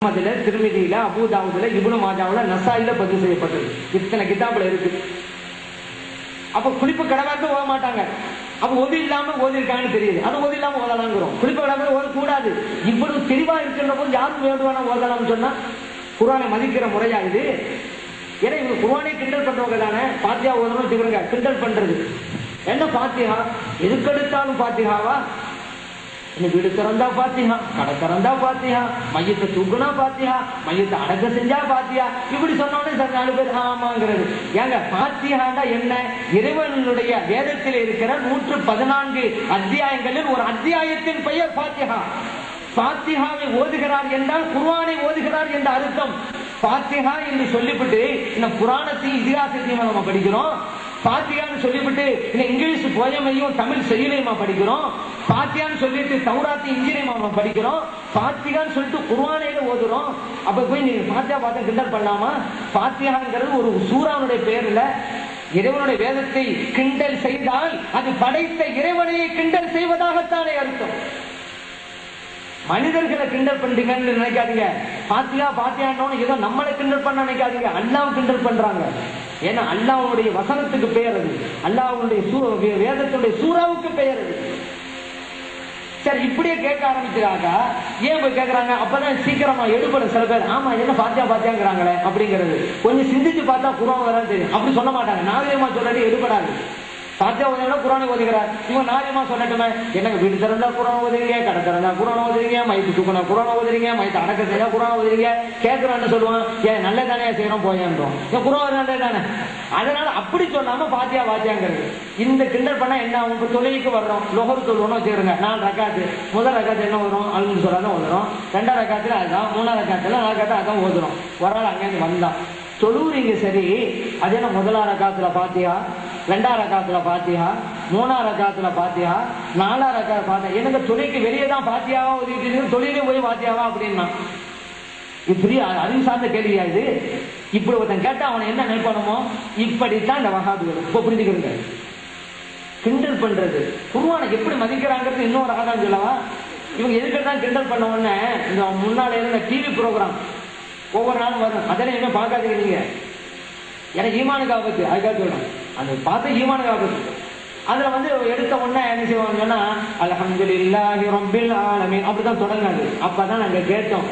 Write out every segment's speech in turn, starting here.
அதுல திருமிதியில, அபூதாவுதுல, இப்னு மாஜாவுல, நசாயில பதிவு செய்யப்பட்டது. இத்தனை கிதாபுல இருக்கு. அப்ப குளிப்பு கடவாக்க ஓத மாட்டாங்க. அப்ப ஒது இல்லாம ஓதிருக்காங்கன்னு தெரியுது. அது ஒது இல்லாம ஓதலாங்கிறோம். குளிப்பு கடவாக்க ஓத கூடாது. இவ்வளவு தெளிவா இருக்கின்ற போது யாரும் வேண்டுவானா ஓதலாம்னு சொன்னா குர்ஆனை மதிக்கிற முறையா இது? ஏன்னா இவங்க குர்ஆனை கிண்டல் பண்றவங்க தானே. பாத்தியா ஓதணும்னு வச்சுக்கிறோங்க, கிண்டல் பண்றது என்ன பாத்தியா? எதுக்கெடுத்தாலும் பாத்தியாவா? வீடு திறந்தா பாத்தியா, கடை திறந்தா பாத்தியா, மையத்தை தூக்குனா பாத்தியா, மையத்தை அடக்க செஞ்சா பாத்தியா, இப்படி சொன்னோடனே சார் 4 பேர் ஆமாங்கிறது. ஏங்க பாத்தியாண்டா என்ன? இறைவனுடைய வேதத்தில் இருக்கிற 114 அத்தியாயங்களில் ஒரு அத்தியாயத்தின் பெயர் பாத்தியா. பாத்தியாவை ஓதுகிறார் என்றால் குர்ஆனை ஓதுகிறார் என்ற அர்த்தம். பாத்தியா என்று சொல்லிவிட்டு இந்த புராணத்தையும் இதிகாசத்தையும் நம்ம படிக்கிறோம். பாத்தியான்னு சொல்லிவிட்டு இந்த இங்கிலீஷ் போயமையும் தமிழ் செய்யுளையுமா படிக்கிறோம். பாத்தியான்னு சொல்லிட்டு தௌராத்தி இன்ஜினையுமா நம்ம படிக்கிறோம். பாத்தியான்னு சொல்லிட்டு குர்ஆனையில ஓதுறோம். அப்ப போய் நீங்க பாத்தியா பார்த்து கிண்டல் பண்ணலாமா? பாத்தியாங்கிறது ஒரு சூரானுடைய பெயர்ல இறைவனுடைய வேதத்தை கிண்டல் செய்தால் அது படைத்த இறைவனையை கிண்டல் செய்வதாகத்தானே அர்த்தம். மனிதர்களை கிண்டல் பண்றீங்கன்னு நினைக்காதீங்க. பாத்தியா பாத்தியான்னு ஏதோ நம்மளை கிண்டல் பண்ண நினைக்காதீங்க. அல்லாஹ் கிண்டல் பண்றாங்க. ஏன்னா அல்லாஹ்வுடைய வசனத்துக்கு பெயர் அது. அல்லாஹ்வுடைய வேதத்துடைய சூறாவுக்கு பெயர் அது. சரி, இப்படியே கேட்க ஆரம்பிக்கிறாங்க. ஏன் போய் கேட்கறாங்க? அப்பதான் சீக்கிரமா எடுபடும் சில பேர். ஆமா, என்ன பாத்தியா பாத்தியாங்கிறாங்களே அப்படிங்கிறது. கொஞ்சம் சிந்திச்சு பார்த்தா குர்ஆன் வரான்னு தெரியும். அப்படி சொல்ல மாட்டாங்க. நாகரிகமா சொல்றது எடுபடாது. பாத்தியா ஓதுனா குர்ஆனை ஓதுகிறார். இவன் நாகரிகமா சொல்லட்டுமே, என்னங்க வீடு திறந்தா குர்ஆன் ஓதுறீங்க, கடை திறந்தா குர்ஆன் ஓதுறீங்க, மைத்து தூக்குனா குர்ஆன் ஓதுறீங்க, மைத்து அடக்க செய்யா குர்ஆன் ஓதுறீங்க. கேட்கிறான்னு சொல்லுவான், ஏன் நல்லதானே செய்யறோம் போயன்றோம். ஏன் குர்ஆன் நல்லதானே? அதனால அப்படி சொல்லாம பாத்தியா பாத்தியாங்கிறது. இந்த கிண்டல் பண்ணா என்ன ஆகும்? தொழுகைக்கு வர்றோம், லொஹர் தொழுவோம்னு வச்சுக்கிறோங்க. 4 ரக்காத்து. முதல் ரக்காத்து என்ன ஓதுறோம்? அல்ஹம்து ஸலாதான் ஓதுறோம். 2ஆம் ரக்காத்துல அதுதான், 3ஆம் ரக்காத்துல 4 ரக்காத்து அதான் ஓதுறோம். ஒரு ஆள் அங்கேருந்து வந்தான், தொழுவுறீங்க சரி, அது என்ன முதலாம் ரக்காத்துல பாத்தியா, 2ஆம் ரக்காத்துல பாத்தியா, 3ஆம் ரக்காத்துல பாத்தியா, 4ஆம் ரக்காத்துல பாத்தியா? எனக்கு துணைக்கு வெளியே தான் பாத்தியாவா ஒதுக்கிட்டு தொழிலே போய் பாத்தியாவா அப்படின்னா இப்படி அறிவு சார்ந்த கேள்வியா இது? இப்படி ஒருத்தன் கேட்டா அவனை என்ன நினைப்பணுமோ? இப்படித்தான் இந்த வஹாபிகள். இப்ப புரிஞ்சுக்கிறீங்க, கிண்டல் பண்றது. குர்ஆனை எப்படி மதிக்கிறாங்கிறது இன்னொரு ஆதாரம் சொல்லவா? இவங்க எதுக்குதான் கிண்டல் பண்ண உடனே இந்த முன்னால இருந்த டிவி ப்ரோக்ராம் ஒவ்வொரு நாளும் வரும். அதெல்லாம் என்ன பார்க்காதீங்க. எனக்கு ஈமானுக்கு ஆபத்து. அதுக்காக சொல்றேன், அந்த பார்த்து ஈமானுக்கு ஆபத்து. அதுல எடுத்த உடனே என்ன செய்வாங்கன்னா, அல்ஹம்துலில்லாஹி ரப்பில் ஆலமீன் அப்படிதான் தொடங்காது. அப்பதான் நாங்க கேட்டோம்,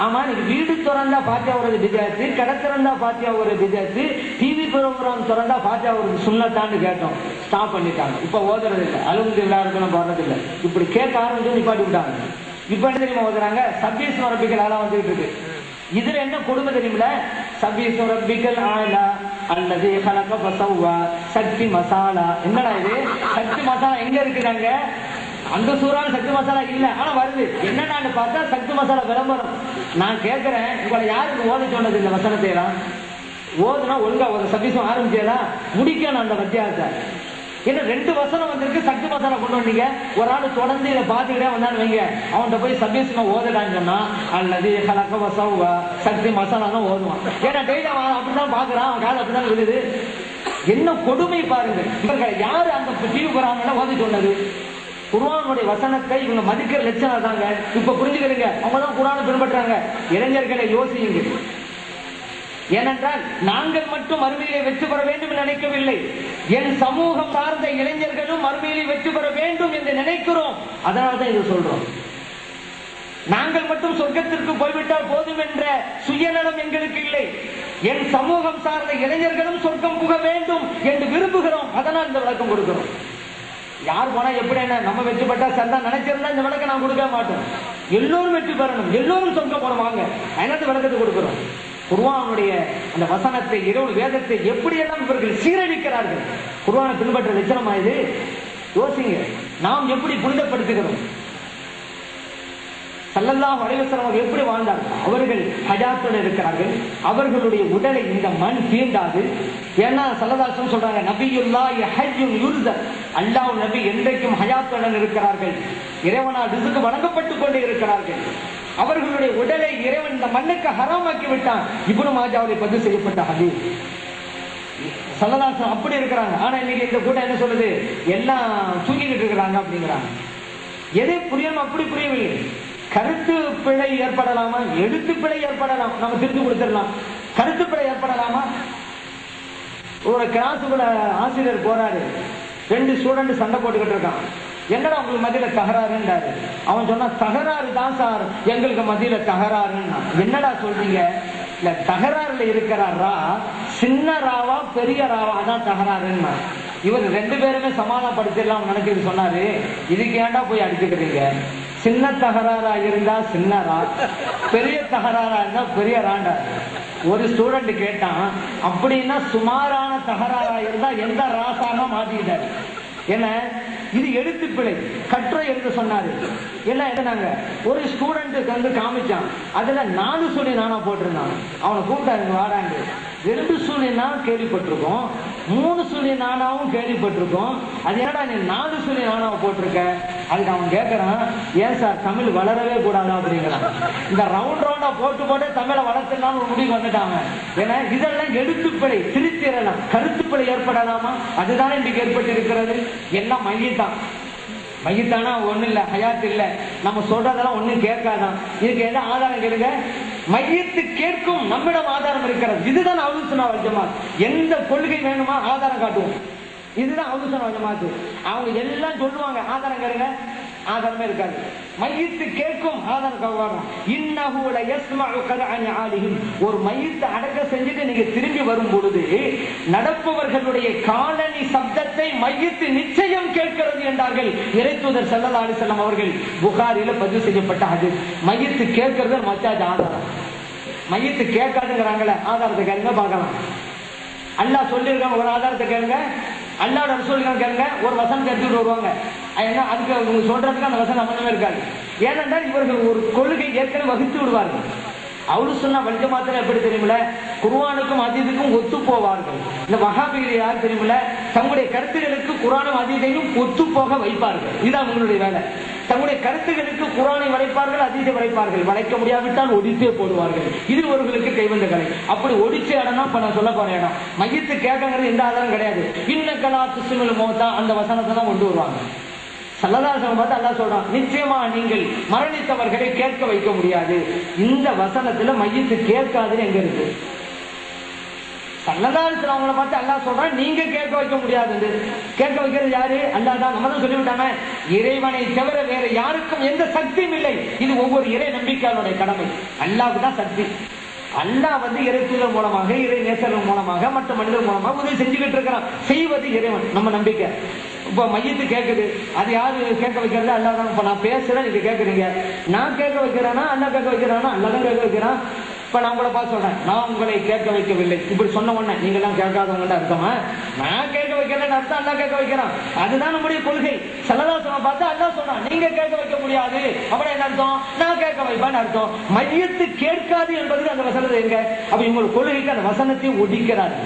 ஆமா நீங்க வீடு திறந்தா பாத்தியா ஒரு பிஜாத்து, கடை திறந்தா பாத்தியா ஒரு பிஜாத்து, டிவி ப்ரோக்ராம் திறந்தா பாத்தியா ஒரு சுன்னத்தான்னு கேட்டோம். ஸ்டாப் பண்ணிட்டாங்க. இப்ப ஓதுறது இல்லை, அல்ஹம்துலில்லாஹ் இருக்குன்னு போடுறது இல்லை. இப்படி கேட்க ஆரம்பிச்சு நிப்பாட்டி விட்டாங்க. இப்ப என்ன தெரியுமா ஓதுறாங்க? சப்பீஸ் ரப்பிக்கல் ஆலா வந்துட்டு இருக்கு. இதுல என்ன கொடுமை தெரியுமில? சபீஸு ரப்பிக்கல் ஆலா அல்லது ஹலக ஃபஸவ்வா, சக்தி மசாலா. என்னடா இது? சக்தி மசாலா எங்க இருக்குதாங்க? அந்த சூறால சக்தி மசாலா இல்ல, ஆனா வருது. என்னன்னு பார்த்தா சக்தி மசாலா விளம்பரம். நான் கேட்கிறேன், உங்களை யாருக்கு ஓத சொன்னது இந்த வசனத்தை எல்லாம்? ஓதுனா ஒழுங்கா ஒரு சபீஸும் ஆரம்பிச்சதா முடிக்கணும் அந்த அத்தியாயத்தை. ஏன்னா 2 வசனம் வந்திருக்கு, சக்தி மசாலா கொண்டு வந்தீங்க. ஒரு ஆள் தொடர்ந்து இதை பார்த்துக்கிட்டே வந்தான்னு வைங்க, அவன்கிட்ட போய் சபீஸ்மா ஓதடான்னு சொன்னா அல்லது ஹலக ஃபஸவ்வா சக்தி மசாலா தான் ஓதுவான். ஏன்னா டெய்லி அவன் அப்படிதான் பாக்குறான், அவன் கால அப்படிதான் விழுது. என்ன கொடுமை பாருங்க. இவங்க யாரு அந்த டிவி போறாங்க ஓதி சொன்னது? குர்ஆனுடைய வசனத்தை இவங்க மதிக்கிற லட்சணம் தாங்க. இப்ப புரிஞ்சுக்கிறீங்க, அவங்கதான் குர்ஆனை பின்பற்றாங்க. இளைஞர்களை யோசியுங்க. ஏனென்றால் நாங்கள் மட்டும் மறுமையிலே வெற்றி பெற வேண்டும் என்று நினைக்கவில்லை, என் சமூகம் சார்ந்த இளைஞர்களும் மறுமையிலே வெற்றி பெற வேண்டும் என்று நினைக்கிறோம். அதனால்தான் இது சொல்றோம். நாங்கள் மட்டும் சொர்க்கத்திற்கு போய்விட்டால் போதும் என்ற சுயநலம் எங்களுக்கு இல்லை. என் சமூகம் சார்ந்த இளைஞர்களும் சொர்க்கம் புக வேண்டும் என்று விரும்புகிறோம். அதனால் இந்த விளக்கம் கொடுக்கிறோம். யார் போனா எப்படி என்ன நம்ம வெற்றி பெற்றா சரிதான் நினைச்சிருந்தா இந்த விளக்கம் நான் கொடுக்க மாட்டோம். எல்லோரும் வெற்றி பெறணும், எல்லோரும் சொர்க்கம் போனவாங்க. அதனால விளக்கத்தை கொடுக்கிறோம். குர்ஆனுடைய அந்த வசனத்தை, இரவு வேதத்தை எப்படியெல்லாம் இவர்கள் சீரழிக்கிறார்கள். குர்ஆனை பின்பற்ற லட்சணமா இது? யோசிங்க. நாம் எப்படி புனிதப்படுத்துகிறோம்? ஸல்லல்லாஹு அலைஹி வஸல்லம் எப்படி வாழ்ந்தார்கள்? அவர்கள் ஹஜாத்தோடு இருக்கிறார்கள். அவர்களுடைய உடலை இந்த மண் தீண்டாது. ஏன்னா ஸல்லல்லாஹு சொல்றாங்க, நபியுல்லாஹி ஹய்யுன் யுர்ஸக், அல்லாஹ் நபி என்றைக்கும் ஹஜாத்துடன் இருக்கிறார்கள். இறைவனால் ரிஸ்க் வழங்கப்பட்டுக் கொண்டே இருக்கிறார்கள். அவர்களுடைய உடலை இறைவன் இந்த மண்ணுக்கு ஹராமாக்கி விட்டான். இப்னு மாஜாவில் பதிவு செய்யப்பட்ட ஹதீஸ். ஸல்லல்லாஹு அப்படி இருக்கிறாங்க. ஆனா இன்னைக்கு இந்த கூட்டம் என்ன சொல்லுது? எல்லாம் தூங்கிக்கிட்டு இருக்கிறாங்க அப்படிங்கிறாங்க. எதை புரியணும்? அப்படி புரியவில்லை. கருத்து பிழை ஏற்படலாமா? எழுத்து பிழை ஏற்படலாம், நம்ம திருத்தி கொடுத்துடலாம். கருத்து பிழை ஏற்படலாமா? ஒரு கிளாஸுக்குள்ள ஆசிரியர் போறாரு, 2 ஸ்டூடெண்ட் சண்டை போட்டுக்கிட்டு இருக்கான். என்னடா உங்களுக்கு மத்தியில தகராறுன்றாரு. அவன் சொன்னா தகராறு தான் சார் எங்களுக்கு மத்தியில தகராறுன்னா. என்னடா சொல்றீங்க? இல்ல, தகராறுல இருக்கிறாரா சின்ன ராவா பெரிய ராவா, அதான் தகராறுன்னா. இவர் 2 பேருமே சமாதானப்படுத்திடலாம் நினைச்சிட்டு சொன்னாரு, இதுக்கு ஏன்டா போய் அடிச்சுக்கிறீங்க? சின்ன தகராறா இருந்தா சின்னரா, பெரிய தகராறா இருந்தா பெரிய ராண்டா. ஒரு ஸ்டூடெண்ட் கேட்டான், அப்படின்னா சுமாரான தகராறா இருந்தா எந்த ராசாமா மாத்திக்கிட்டாரு. என்ன இது எழுத்து பிழை, கட்டுரை எழுத சொன்னாரு. என்ன எழுதினாங்க, ஒரு ஸ்டூடெண்ட்டுக்கு வந்து காமிச்சான், அதுல 4 சொல்லி நானா போட்டிருந்தான். அவனை கூப்பிட்டாரு, வாடாண்டு. 2 சொல்லி நான் கேள்விப்பட்டிருக்கோம், 3 சொல்லி நானாவும் கேள்விப்பட்டிருக்கோம், அது என்னடா நீ 4 சொல்லி நானாவை போட்டிருக்க? அதுக்கு அவன் கேட்கறான், ஏன் சார் தமிழ் வளரவே கூடாதா அப்படிங்கிறான். இந்த ரவுண்டா போட்டு தமிழை வளர்த்துலாம் ஒரு முடிவு வந்துட்டாங்க. ஏன்னா இதெல்லாம் எழுத்துப்பிழை, திருத்திரலாம், கருத்துப்பிழை ஏற்படலாமா? அதுதானே இன்றைக்கு ஏற்பட்டு இருக்கிறது. எல்லாம் மையத்தான். மையத்தானா ஒண்ணு இல்ல, ஹயாத் இல்ல, நம்ம சொல்றதெல்லாம் ஒண்ணும் கேட்காதான். இதுக்கு என்ன ஆதாரம் கேளுங்க? மையத்து கேட்கும் நம்மிடம் ஆதாரம் இருக்கிறது. இதுதான் அஹ்லுஸ் சுன்னah வல் ஜமாத். எந்த கொள்கை வேணுமா ஆதாரம் காட்டுவோம். இதுதான் அஹ்லுஸ் சுன்னah வல் ஜமாத். அவங்க எல்லாம் சொல்லுவாங்க, ஆதாரம் கேளுங்க, ஆதாரமே இருக்காது. மையத்து கேட்கும் ஆதாரம் கவனம். இன்னஹு ல யஸ்மஉ கல்அன் ஆலிஹிம். ஒரு மையத்தை அடக்க செஞ்சுட்டு நீங்க திரும்பி வரும் பொழுது நடப்பவர்களுடைய காலனி சப்தத்தை மையத்து நிச்சயம் கேட்கிறது என்றார்கள் இறைத்தூதர் ஸல்லல்லாஹு அலைஹி வஸல்லம் அவர்கள். புகாரில பதிவு செய்யப்பட்ட ஹதீஸ். மையத்து கேட்கிறது மச்சாஜ் ஆதாரம். மையத்து கேட்காதுங்கிறாங்களே, ஆதாரத்தை கேளுங்க பார்க்கலாம். அல்லாஹ் சொல்லியிருக்காங்க, ஒரு ஆதாரத்தை கேளுங்க. அல்லாஹ்வோட ரசூல் கேளுங்க, ஒரு வசனத்தை எடுத்துட்டு வருவாங்க. ஏன்னா அதுக்கு அவங்க சொல்றதுக்கு அந்த வசனம் சம்பந்தமே இருக்காது. ஏனென்றால் இவர்கள் ஒரு கொள்கை ஏற்கனவே வகுத்து விடுவார்கள். அஹ்லுஸ் சுன்னah வல் ஜமாத் எப்படி தெரியுமில்ல, குர்ஆனுக்கும் ஹதீஸுக்கும் ஒத்து போவார்கள். இந்த வஹாபிகள் யார் தெரியுமில்ல, தங்களுடைய கருத்துகளுக்கு குர்ஆனும் ஹதீஸையும் ஒத்து போக வைப்பார்கள். இதுதான் அவங்களுடைய வேலை. தங்களுடைய கருத்துகளுக்கு குர்ஆனை வளைப்பார்கள், ஹதீஸை வளைப்பார்கள். வளைக்க முடியாவிட்டால் ஒடித்தே போடுவார்கள். இது அவர்களுக்கு கைவந்த கலை. அப்படி ஒடிச்ச இடம் தான் இப்ப நான் சொல்ல போற இடம். மையத்து கேட்கங்கிறது எந்த ஆதாரம் கிடையாது. இன்னக்கலா துஸ்மில் மௌத்தா அந்த வசனத்தை தான் கொண்டு வருவாங்க. ஸல்லல்லாஹு அலைஹி வஸல்லம் பார்த்து அல்லாஹ் சொல்றான், நிச்சயமா நீங்கள் மரணித்தவர்களை கேட்க வைக்க முடியாது. இந்த வசனத்துல மையத்து கேட்காதுன்னு எங்க இருக்கு? ஸல்லல்லாஹு அலைஹி வஸல்லம் அவங்களை பார்த்து அல்லாஹ் சொல்றான், நீங்க கேட்க வைக்க முடியாது. கேட்க வைக்கிறது யாரு? அல்லாஹ் தான். நம்ம தான் சொல்லிவிட்டாங்க, இறைவனை தவிர வேற யாருக்கும் எந்த சக்தியும் இல்லை. இது ஒவ்வொரு இறை நம்பிக்கையாளருடைய கடமை. அல்லாஹ்வுக்கு தான் சக்தி. அல்லாஹ் வந்து இறை தூதர் மூலமாக, இறை நேசர்கள் மூலமாக, மற்ற மனிதர் மூலமாக உதவி செஞ்சுக்கிட்டு இருக்கிறான். செய்வது இறைவன், நம்ம நம்பிக்கை. இப்ப மையத்து கேட்குது, அது யாரு கேட்க வைக்கிறது? அல்லாஹ் தான். இப்ப நான் பேசுறேன், நீங்க கேட்குறீங்க. நான் கேட்க வைக்கிறேன்னா அல்லாஹ் கேட்க வைக்கிறானா? அல்லாஹ் தான் கேட்க வைக்கிறான். இப்ப நான் உங்களை பார்த்து சொல்றேன், நான் உங்களை கேட்க வைக்கவில்லை. இப்படி சொன்ன உடனே நீங்க எல்லாம் கேட்காதவங்க அர்த்தமா? நான் கேட்க வைக்கிறேன்னு அர்த்தம், அல்லாஹ் கேட்க வைக்கிறான். அதுதான் நம்முடைய கொள்கை. ஸல்லல்லாஹு அலைஹி வஸல்லம் பார்த்து அல்லாஹ் சொல்றான், நீங்க கேட்க வைக்க முடியாது. அப்படி என்ன அர்த்தம்? நான் கேட்க வைப்பேன்னு அர்த்தம். மையத்து கேட்காது என்பது அந்த வசனத்தை எங்க? அப்ப இவங்க கொள்கைக்கு அந்த வசனத்தை ஒடிக்கிறார்.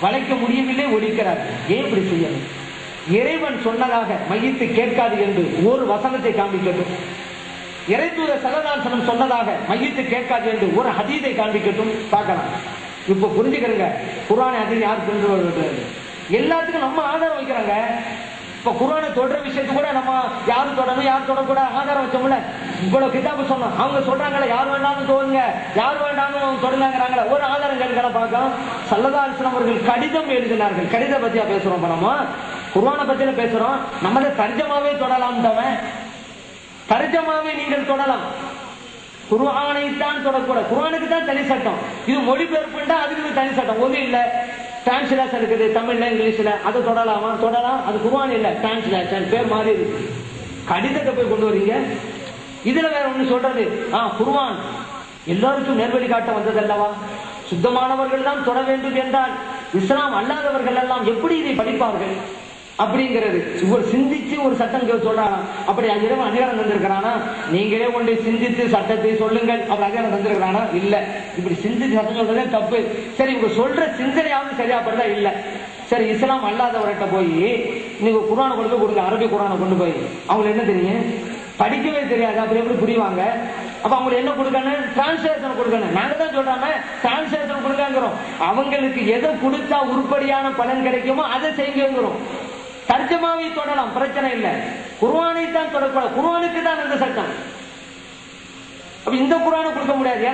வளைக்க முடியவில்லை, ஒடிக்கிறார். ஏன் இப்படி செய்யணும்? இறைவன் சொன்னதாக மையத்து கேட்காது என்று ஒரு வசனத்தை காண்பிக்கட்டும். இறைத்தூதர் ஸல்லல்லாஹு அலைஹி வஸல்லம் சொன்னதாக மையத்து கேட்காது என்று ஒரு ஹதீஸை காண்பிக்கட்டும், பார்க்கலாம். இப்ப புரிஞ்சுக்கிறங்க, குர்ஆனை ஹதீஸ் யார் சொல்றது? எல்லாத்துக்கும் நம்ம ஆதாரம் வைக்கிறாங்க. இப்ப குர்ஆனை தொடர விஷயத்து கூட நம்ம யாரு தொடரணும், யார் தொடக்கூடாது ஆதாரம் வச்சோம்ல. இவ்வளவு கிதாபு சொன்னோம், அவங்க சொல்றாங்களே யார் வேண்டாலும் தோணுங்க, யார் வேண்டாலும் தொடங்கிறாங்களே, ஒரு ஆதாரம் கேட்கலாம் பார்க்கலாம். ஸல்லல்லாஹு அலைஹி வஸல்லம் அவர்கள் கடிதம் எழுதினார்கள். கடித பத்தியா பேசுறோம், நம்ம குர்ஆனை பத்தியில பேசுறோம். நம்ம தர்ஜமாவே தொடலாம். தர்ஜமாவே நீங்கள் தொடலாம், குர்ஆனை தான் தொடக்கூடாது. குர்ஆனுக்கு தான் தனி சட்டம். இது மொழிபெயர்ப்புண்டா அதுக்கு தனி சட்டம். ஒது இல்ல, டிரான்ஸ்லேஷன் இருக்குது தமிழ்ல இங்கிலீஷ்ல, அதை தொடலாமா? தொடலாம். அது குர்ஆன் இல்ல, டிரான்ஸ்லேஷன் பேர் மாறி இருக்கு. கடிதத்தை போய் கொண்டு வரீங்க. இதுல வேற ஒண்ணு சொல்றது, குர்ஆன் எல்லாருக்கும் நேர்வழி காட்ட வந்தது அல்லவா? சுத்தமானவர்கள் தான் தொட வேண்டும் என்றால் இஸ்லாம் அல்லாதவர்கள் எல்லாம் எப்படி இதை படிப்பார்கள் அப்படிங்கிறது இவர் சிந்திச்சு ஒரு சட்டம் சொல்றாங்க. அப்படி இறைவன் அதிகாரம் தந்திருக்கிறானா? நீங்களே ஒன்றை சிந்தித்து சட்டத்தை சொல்லுங்கள், அப்படி அதிகாரம் தந்திருக்கிறானா? இல்ல. இப்படி சிந்திச்சு சட்டம் சொல்றதே தப்பு. சரி, இவங்க சொல்ற சிந்தனையாவது சரியாப்படுதா? இல்ல. சரி, இஸ்லாம் அல்லாதவர்கிட்ட போய் நீங்க குர்ஆனை கொண்டு போய் கொடுங்க, அரபி குர்ஆனை கொண்டு போய், அவங்களுக்கு என்ன தெரியும்? படிக்கவே தெரியாது. அப்படி எப்படி புரிவாங்க? அப்ப அவங்களுக்கு என்ன கொடுக்கணும்? டிரான்ஸ்லேஷன் கொடுக்கணும். நாங்க தான் சொல்றாங்க டிரான்ஸ்லேஷன் கொடுங்கிறோம். அவங்களுக்கு எதை கொடுத்தா உருப்படியான பலன் கிடைக்குமோ அதை செய்யுங்கிறோம். தர்ஜமாவை தொடலாம், பிரச்சனை இல்லை. குர்ஆனை தான் தொடக்கூடாது. குர்ஆனுக்கு தான் அந்த சட்டம். அப்ப இந்த குர்ஆனை கொடுக்க முடியாது. ஏன்னா